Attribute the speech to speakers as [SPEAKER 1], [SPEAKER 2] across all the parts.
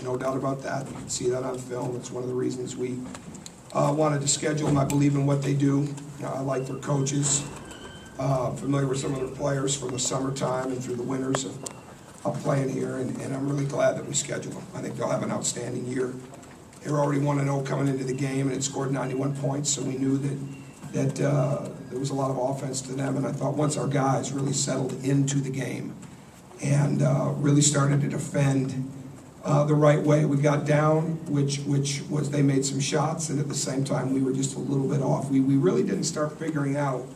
[SPEAKER 1] There's no doubt about that. You can see that on film. It's one of the reasons we wanted to schedule them. I believe in what they do. I like their coaches. Familiar with some of their players from the summertime and through the winters of playing here, and I'm really glad that we scheduled them. I think they'll have an outstanding year. They were already 1-0 coming into the game, and it scored 91 points, so we knew that there was a lot of offense to them, and I thought once our guys really settled into the game and really started to defend the right way, we got down, which was they made some shots, and at the same time we were just a little bit off. We really didn't start figuring out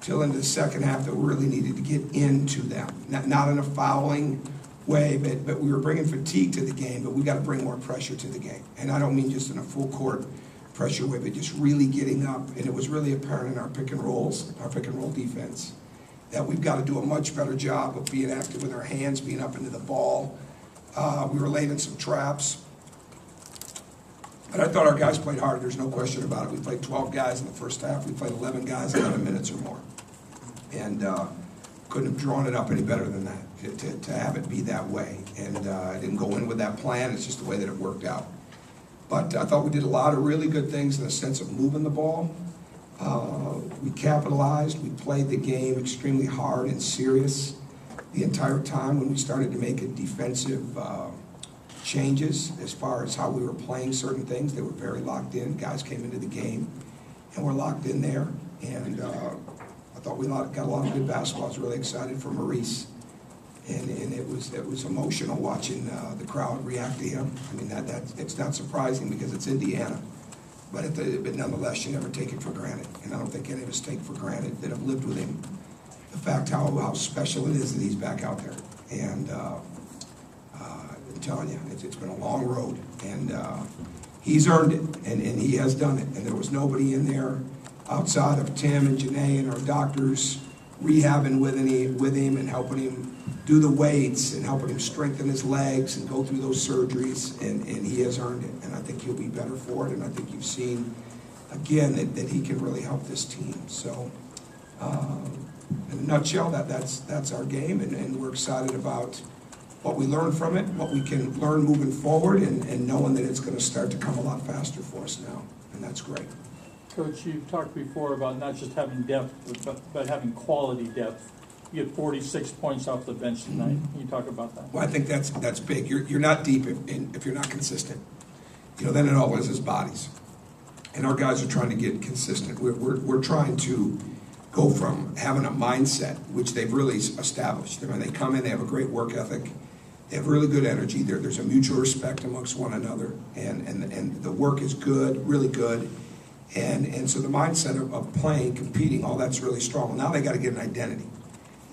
[SPEAKER 1] till into the second half that we really needed to get into them. Not in a fouling way, but we were bringing fatigue to the game, but we got to bring more pressure to the game. And I don't mean just in a full court pressure way, but just really getting up. And it was really apparent in our pick and roll defense, that we've got to do a much better job of being active with our hands, being up into the ball. We were late in some traps. But I thought our guys played hard. There's no question about it. We played 12 guys in the first half. We played 11 guys 11 minutes or more. And couldn't have drawn it up any better than that, to have it be that way. And I didn't go in with that plan. It's just the way that it worked out. But I thought we did a lot of really good things in the sense of moving the ball. We capitalized. We played the game extremely hard and serious the entire time. When we started to make a defensive changes as far as how we were playing certain things, they were very locked in. Guys came into the game and were locked in there. And I thought we got a lot of good basketball. I was really excited for Maurice. And it was emotional watching the crowd react to him. I mean, it's not surprising because it's Indiana. But nonetheless, you never take it for granted. And I don't think any of us take for granted that have lived with him the fact how special it is that he's back out there. And I'm telling you, it's been a long road. And he's earned it, and he has done it. And there was nobody in there outside of Tim and Janae and our doctors rehabbing with him and helping him do the weights and helping him strengthen his legs and go through those surgeries, and he has earned it, and I think he'll be better for it, and I think you've seen, again, that he can really help this team. So, in a nutshell, that's our game, and we're excited about what we learned from it, what we can learn moving forward, and knowing that it's going to start to come a lot faster for us now, and that's great.
[SPEAKER 2] Coach, you've talked before about not just having depth, but having quality depth. You get 46 points off the bench tonight. Can you talk about that?
[SPEAKER 1] Well, I think that's big. You're not deep if you're not consistent. Then it always is bodies. And our guys are trying to get consistent. We're trying to go from having a mindset, which they've really established. I mean, they come in, they have a great work ethic. They have really good energy. There's a mutual respect amongst one another. And the work is good, really good. And so the mindset of playing, competing, all that's really strong. Well, now they got to get an identity.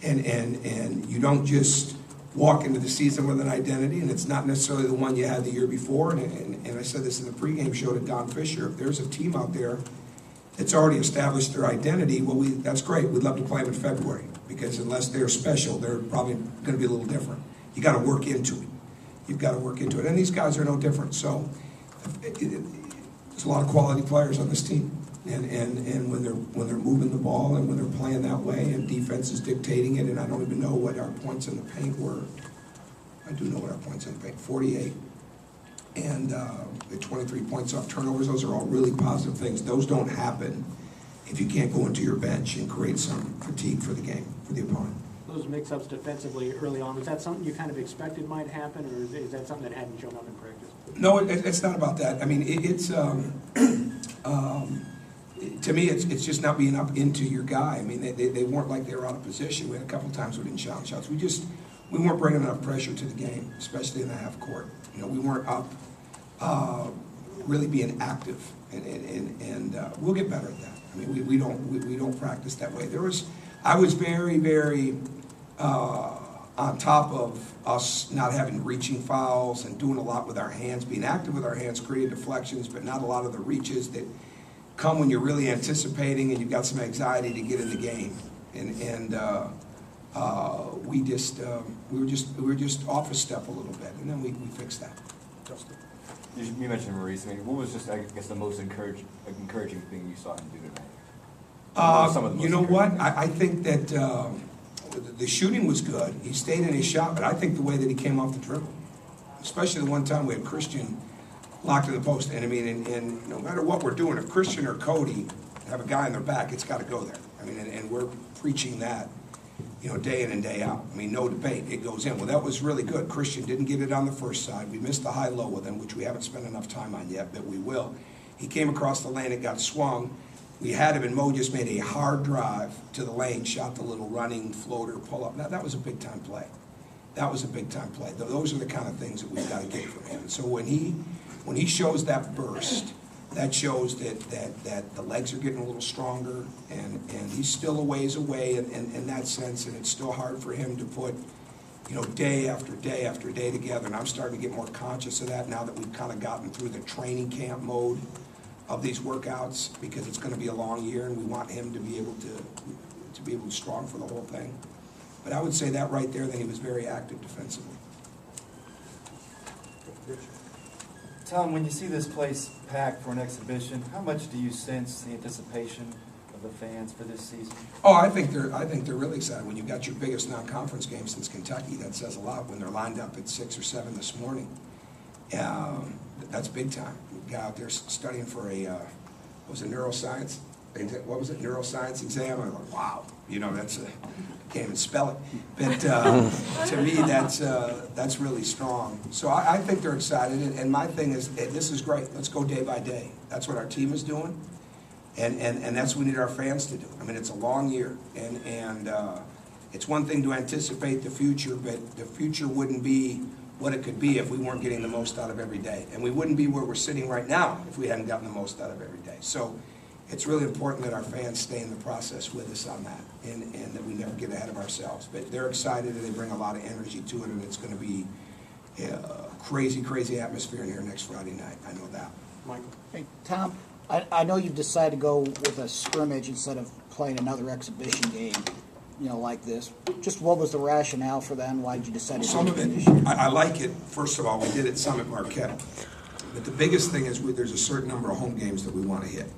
[SPEAKER 1] And you don't just walk into the season with an identity, and it's not necessarily the one you had the year before. And I said this in the pregame show to Don Fisher. If there's a team out there that's already established their identity, well, that's great. We'd love to play them in February, because unless they're special, they're probably going to be a little different. You got to work into it. You've got to work into it. And these guys are no different. So there's a lot of quality players on this team. And when they're moving the ball and when they're playing that way and defense is dictating it, and I don't even know what our points in the paint were. I do know what our points in the paint, 48. And the 23 points off turnovers, those are all really positive things. Those don't happen if you can't go into your bench and create some fatigue for the game, for the opponent.
[SPEAKER 3] Those mix-ups defensively early on, was that something you kind of expected might happen, or is that something that hadn't shown up in practice?
[SPEAKER 1] No, it's not about that. I mean, to me, it's just not being up into your guy. I mean, they weren't like they were out of position. We had a couple of times we didn't shout shots. We weren't bringing enough pressure to the game, especially in the half court. We weren't up really being active, and we'll get better at that. I mean, we don't practice that way. I was very, very on top of us not having reaching fouls and doing a lot with our hands, being active with our hands, creating deflections, but not a lot of the reaches that come when you're really anticipating and you've got some anxiety to get in the game. And we were just off a step a little bit, and then we fixed that.
[SPEAKER 4] Justin. You mentioned Maurice. I mean, what was just, I guess, the most encouraging thing you saw him do tonight?
[SPEAKER 1] You know what? I think that the shooting was good. He stayed in his shot, but I think the way that he came off the dribble especially the one time we had Christian locked in the post. And I mean, and no matter what we're doing, if Christian or Cody have a guy in their back, it's got to go there. I mean, and we're preaching that, you know, day in and day out. I mean, no debate, it goes in. Well, that was really good. Christian didn't get it on the first side. We missed the high-low with him, which we haven't spent enough time on yet, but we will. He came across the lane, it got swung. We had him, and Mo just made a hard drive to the lane, shot the little running floater pull-up. Now, that was a big-time play. That was a big-time play. Those are the kind of things that we've got to get from him. So when he shows that burst, that shows that the legs are getting a little stronger, and he's still a ways away in that sense, and it's still hard for him to put, you know, day after day after day together. And I'm starting to get more conscious of that now that we've kind of gotten through the training camp mode of these workouts, because it's going to be a long year, and we want him to be able to be strong for the whole thing. But I would say that right there, that he was very active defensively.
[SPEAKER 4] Tom, when you see this place packed for an exhibition, how much do you sense the anticipation of the fans for this season?
[SPEAKER 1] Oh, I think they're really excited. When you've got your biggest non-conference game since Kentucky, that says a lot. When they're lined up at 6 or 7 this morning, that's big time. We got out there studying for a neuroscience? What was it? Neuroscience exam. I'm like, wow. You know, that's can't even spell it. But to me, that's really strong. So I think they're excited. And my thing is, hey, this is great. Let's go day by day. That's what our team is doing. And that's what we need our fans to do. I mean, it's a long year, and it's one thing to anticipate the future, but the future wouldn't be what it could be if we weren't getting the most out of every day. And we wouldn't be where we're sitting right now if we hadn't gotten the most out of every day. So it's really important that our fans stay in the process with us on that, and that we never get ahead of ourselves. But they're excited, and they bring a lot of energy to it, and it's going to be a crazy, crazy atmosphere in here next Friday night. I know that.
[SPEAKER 3] Michael?
[SPEAKER 5] Hey, Tom, I know you've decided to go with a scrimmage instead of playing another exhibition game, you know, like this. Just what was the rationale for that, and why did you decide to
[SPEAKER 1] Some
[SPEAKER 5] do
[SPEAKER 1] of
[SPEAKER 5] it
[SPEAKER 1] it,
[SPEAKER 5] this year?
[SPEAKER 1] I like it. First of all, we did it some at Marquette. But the biggest thing is there's a certain number of home games that we want to hit.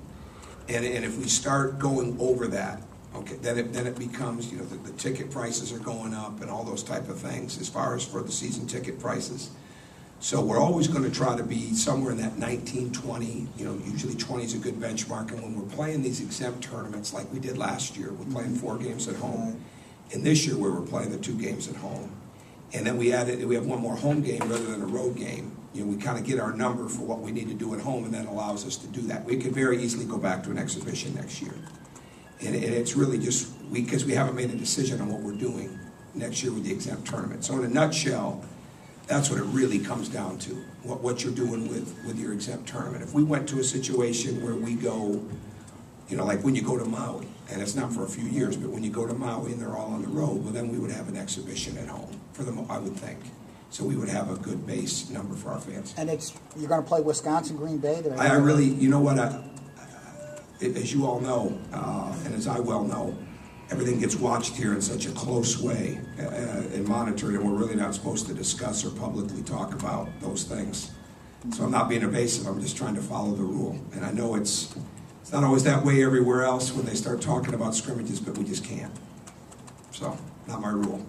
[SPEAKER 1] And if we start going over that, okay, then it becomes, you know, the ticket prices are going up and all those type of things as far as for the season ticket prices. So we're always going to try to be somewhere in that 19, 20, you know, usually 20 is a good benchmark. And when we're playing these exempt tournaments like we did last year, we're playing 4 games at home. And this year we were playing the 2 games at home. And then we have one more home game rather than a road game. You know, we kind of get our number for what we need to do at home, and that allows us to do that. We could very easily go back to an exhibition next year. And it's really just, because we haven't made a decision on what we're doing next year with the exempt tournament. So in a nutshell, that's what it really comes down to, what you're doing with your exempt tournament. If we went to a situation where we go, you know, like when you go to Maui, and it's not for a few years, but when you go to Maui and they're all on the road, well, then we would have an exhibition at home for them, I would think. So we would have a good base number for our fans.
[SPEAKER 5] And you're going to play Wisconsin, Green Bay?
[SPEAKER 1] I really, you know what, as you all know, and as I well know, everything gets watched here in such a close way and monitored, and we're really not supposed to discuss or publicly talk about those things. So I'm not being evasive, I'm just trying to follow the rule. And I know it's not always that way everywhere else when they start talking about scrimmages, but we just can't. So, not my rule.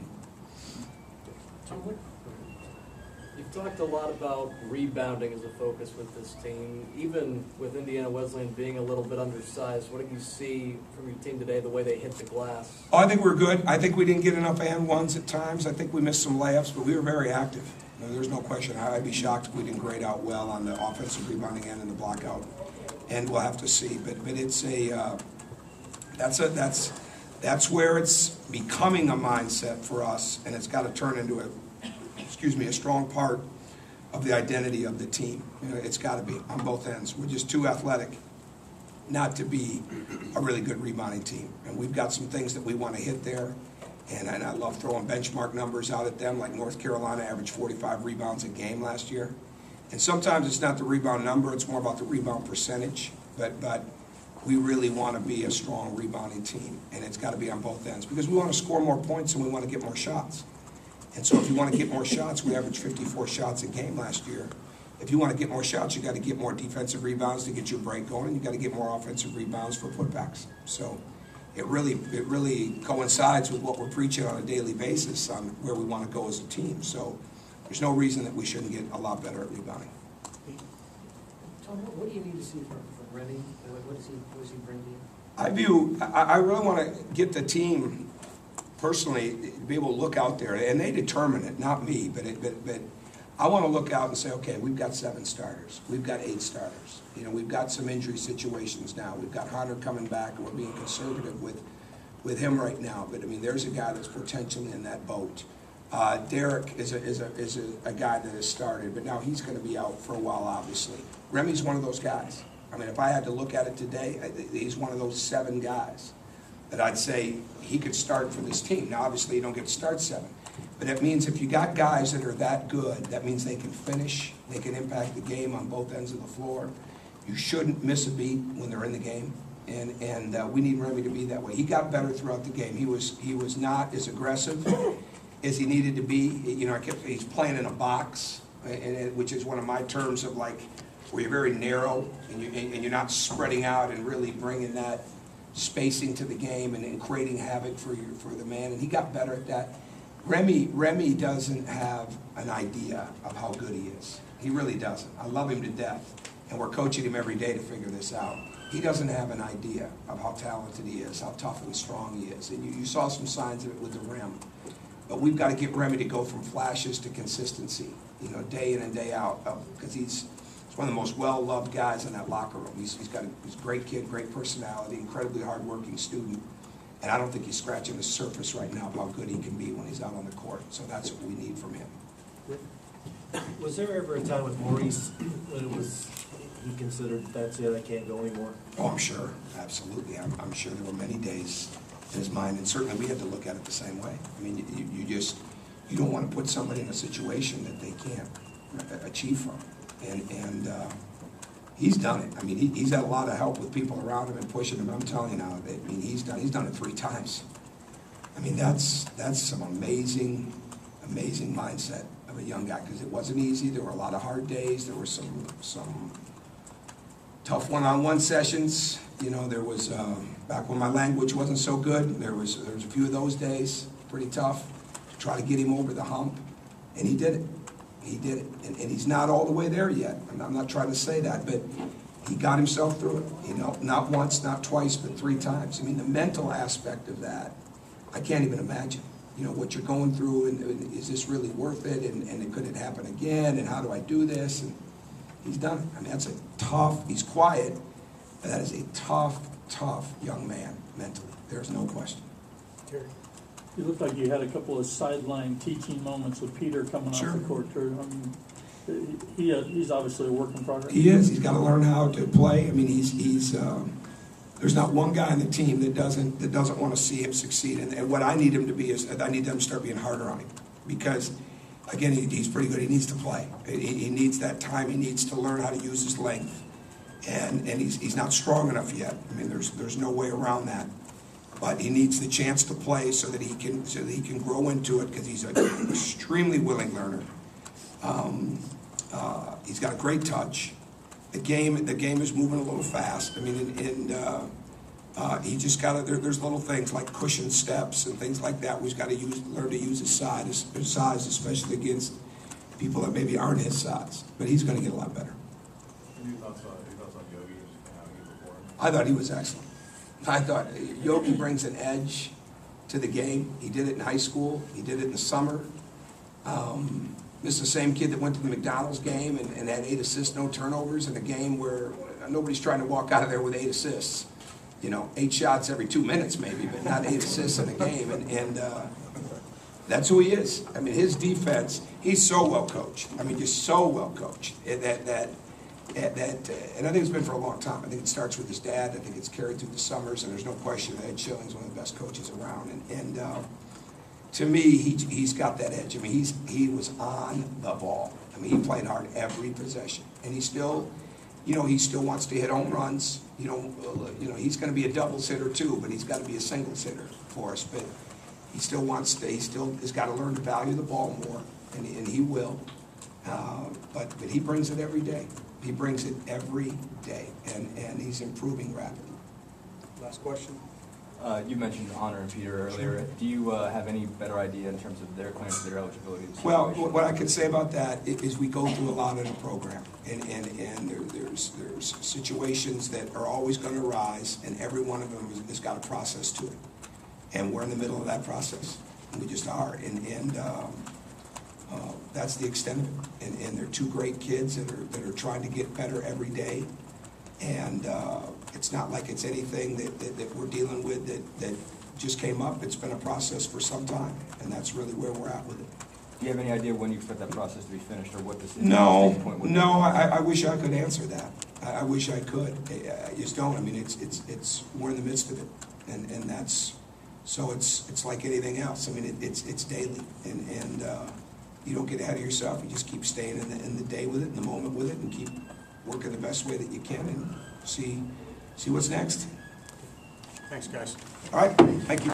[SPEAKER 6] You've talked a lot about rebounding as a focus with this team, even with Indiana Wesleyan being a little bit undersized. What did you see from your team today, the way they hit the glass?
[SPEAKER 1] Oh, I think we're good. I think we didn't get enough and ones at times. I think we missed some layups, but we were very active. There's no question. I'd be shocked if we didn't grade out well on the offensive rebounding end and the blockout. And we'll have to see. But it's that's where it's becoming a mindset for us, and it's got to turn into a strong part of the identity of the team. You know, it's got to be on both ends. We're just too athletic not to be a really good rebounding team. And we've got some things that we want to hit there. And I love throwing benchmark numbers out at them, like North Carolina averaged 45 rebounds a game last year. And sometimes it's not the rebound number, it's more about the rebound percentage. But we really want to be a strong rebounding team. And it's got to be on both ends. Because we want to score more points and we want to get more shots. And so if you want to get more shots, we averaged 54 shots a game last year. If you want to get more shots, you got to get more defensive rebounds to get your break going, and you got to get more offensive rebounds for putbacks. So it really coincides with what we're preaching on a daily basis on where we want to go as a team. So there's no reason that we shouldn't get a lot better at rebounding.
[SPEAKER 7] Tom, what do you need to see from Remy? What does he bring to you?
[SPEAKER 1] I really want to get the team personally to be able to look out there, and they determine it, not me, but I want to look out and say, okay, we've got 7 starters, we've got 8 starters, you know, we've got some injury situations now, we've got Hunter coming back, and we're being conservative with him right now, but I mean, there's a guy that's potentially in that boat. Derek is a guy that has started, but now he's going to be out for a while, obviously. Remy's one of those guys. I mean, if I had to look at it today, he's one of those 7 guys that I'd say he could start for this team. Now, obviously, you don't get to start 7, but it means if you got guys that are that good, that means they can finish, they can impact the game on both ends of the floor. You shouldn't miss a beat when they're in the game, and we need Remy to be that way. He got better throughout the game. He was not as aggressive as he needed to be. You know, he's playing in a box, which is one of my terms of like where you're very narrow and you're not spreading out and really bringing that spacing to the game and creating havoc for the man. And he got better at that. Remy doesn't have an idea of how good he is. He really doesn't. I love him to death, and we're coaching him every day to figure this out. He doesn't have an idea of how talented he is, how tough and strong he is. And you saw some signs of it with the rim. But we've got to get Remy to go from flashes to consistency, you know, day in and day out, because he's one of the most well-loved guys in that locker room. He's a great kid, great personality, incredibly hard-working student, and I don't think he's scratching the surface right now of how good he can be when he's out on the court. So that's what we need from him.
[SPEAKER 7] Was there ever a time with Maurice when he considered that's it, I can't go anymore?
[SPEAKER 1] Oh, I'm sure, absolutely. I'm sure there were many days in his mind, and certainly we had to look at it the same way. I mean, you don't want to put somebody in a situation that they can't achieve from. And he's done it. I mean, he's had a lot of help with people around him and pushing him. I'm telling you now, I mean, he's done it 3 times. I mean, that's some amazing mindset of a young guy, because it wasn't easy. There were a lot of hard days. There were some tough one-on-one sessions. You know, there was back when my language wasn't so good. There was a few of those days, pretty tough, to try to get him over the hump, and he did it. He did it, and he's not all the way there yet. I'm not trying to say that, but he got himself through it. You know, not once, not twice, but 3 times. I mean, the mental aspect of that, I can't even imagine. You know, what you're going through, and is this really worth it, and could it happen again, and how do I do this? And he's done it. I mean, that's a tough, he's quiet, but that is a tough young man mentally. There's no question.
[SPEAKER 2] You looked like you had a couple of sideline teaching moments with Peter coming off the court, too. I mean, he's obviously a work in progress.
[SPEAKER 1] He is. He's got to learn how to play. I mean, he's there's not one guy on the team that doesn't want to see him succeed. And what I need him to be is, I need them to start being harder on him, because, again, he's pretty good. He needs to play. He needs that time. He needs to learn how to use his length, and he's not strong enough yet. I mean, there's no way around that. But he needs the chance to play so that he can grow into it, because he's an extremely willing learner. He's got a great touch. The game is moving a little fast. I mean, he just got to. There's little things like cushion steps and things like that. He's got to learn to use his size, especially against people that maybe aren't his size. But he's going to get a lot better.
[SPEAKER 8] Your thoughts on Yogi and how he performed?
[SPEAKER 1] I thought he was excellent. I thought Yogi brings an edge to the game. He did it in high school. He did it in the summer. This is the same kid that went to the McDonald's game and had 8 assists, no turnovers, in a game where nobody's trying to walk out of there with 8 assists. You know, 8 shots every 2 minutes maybe, but not 8 assists in a game. And that's who he is. I mean, his defense, he's so well coached. I mean, just so well coached. And I think it's been for a long time. I think it starts with his dad. I think it's carried through the summers, and there's no question that Ed Schilling's one of the best coaches around. And to me, he's got that edge. I mean, he was on the ball. I mean, he played hard every possession, and he still wants to hit home runs. You know, he's going to be a doubles hitter too, but he's got to be a singles hitter for us. But he still has got to learn to value the ball more, and he will. But he brings it every day. He brings it every day, and he's improving rapidly.
[SPEAKER 3] Last question.
[SPEAKER 4] You mentioned Honor and Peter earlier. Do you have any better idea in terms of their claims, their eligibility?
[SPEAKER 1] Well,
[SPEAKER 4] situation?
[SPEAKER 1] what I can say about that is we go through a lot in the program, and there's situations that are always going to arise, and every one of them has got a process to it. And we're in the middle of that process. We just are, and that's the extent of it. And they're two great kids that are trying to get better every day. And it's not like it's anything that we're dealing with that just came up. It's been a process for some time, and that's really where we're at with it.
[SPEAKER 4] Do you have any idea when you expect that process to be finished, or what this
[SPEAKER 1] No,
[SPEAKER 4] point would be?
[SPEAKER 1] no, I wish I could answer that. I wish I could. I just don't. I mean, it's we're in the midst of it, and that's, so it's like anything else. I mean, it's daily, and you don't get ahead of yourself. You just keep staying in the day with it, in the moment with it, and keep working the best way that you can, and see what's next.
[SPEAKER 3] Thanks, guys.
[SPEAKER 1] All right, thank you.